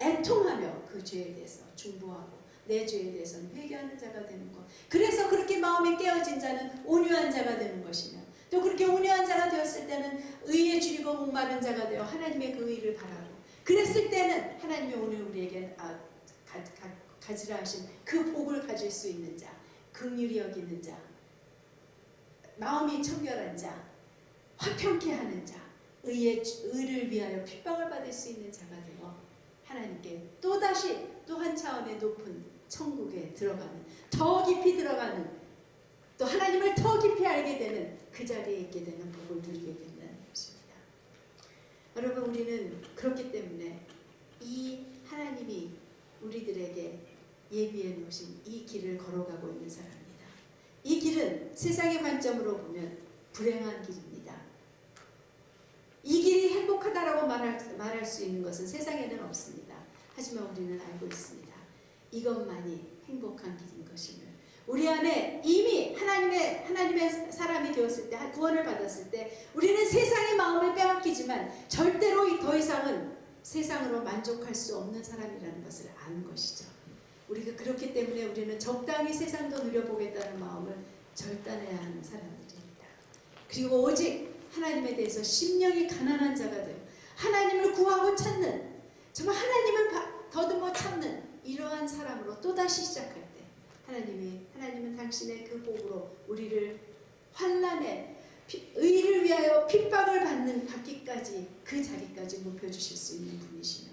애통하며 그 죄에 대해서 중보하고 내 죄에 대해서는 회개하는 자가 되는 것. 그래서 그렇게 마음이 깨어진 자는 온유한 자가 되는 것이며, 또 그렇게 온유한 자가 되었을 때는 의에 줄이고 목마른 자가 되어 하나님의 그 의를 바라고, 그랬을 때는 하나님이 오늘 우리에게 가지라 하신 그 복을 가질 수 있는 자, 긍휼히 여기는 자, 마음이 청결한 자, 화평케 하는 자, 의를 위하여 핍박을 받을 수 있는 자가 되어 하나님께 또다시 또 한 차원의 높은 천국에 들어가는, 더 깊이 들어가는, 또 하나님을 더 깊이 살게 되는 그 자리에 있게 되는 복을 누리게 된다는 것입니다. 여러분, 우리는 그렇기 때문에 이 하나님이 우리들에게 예비해 놓으신 이 길을 걸어가고 있는 사람입니다. 이 길은 세상의 관점으로 보면 불행한 길입니다. 이 길이 행복하다라고 말할 수 있는 것은 세상에는 없습니다. 하지만 우리는 알고 있습니다. 이것만이 행복한 길인 것임을. 우리 안에 이미 하나님의 사람이 되었을 때, 구원을 받았을 때 우리는 세상의 마음을 빼앗기지만 절대로 더 이상은 세상으로 만족할 수 없는 사람이라는 것을 아는 것이죠. 우리가 그렇기 때문에 우리는 적당히 세상도 누려보겠다는 마음을 절단해야 하는 사람들입니다. 그리고 오직 하나님에 대해서 심령이 가난한 자가 되어 하나님을 구하고 찾는, 정말 하나님을 더듬어 찾는 이러한 사람으로 또다시 시작할 때 하나님은 당신의 그 복으로 우리를 환난에 의를 위하여 핍박을 받기까지 그 자리까지 높여주실 수 있는 분이시며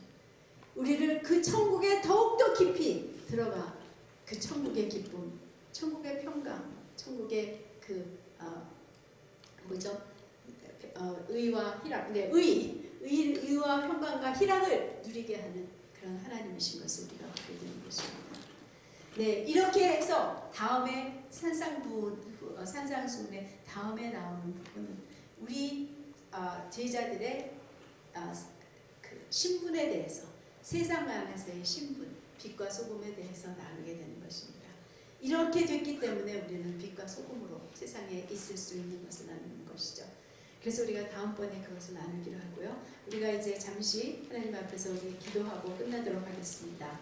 우리를 그 천국에 더욱더 깊이 들어가 그 천국의 기쁨, 천국의 평강, 천국의 의와 희락, 의와 평강과 희락을 누리게 하는 그런 하나님이신 것을 우리가 알게 되는 것입니다. 네, 이렇게 해서 다음에 산상수훈의 다음에 나오는 부분은 우리 제자들의 그 신분에 대해서, 세상 안에서의 신분, 빛과 소금에 대해서 나누게 되는 것입니다. 이렇게 됐기 때문에 우리는 빛과 소금으로 세상에 있을 수 있는 것을 나누는 것이죠. 그래서 우리가 다음번에 그것을 나누기로 하고요. 우리가 이제 잠시 하나님 앞에서 우리 기도하고 끝나도록 하겠습니다.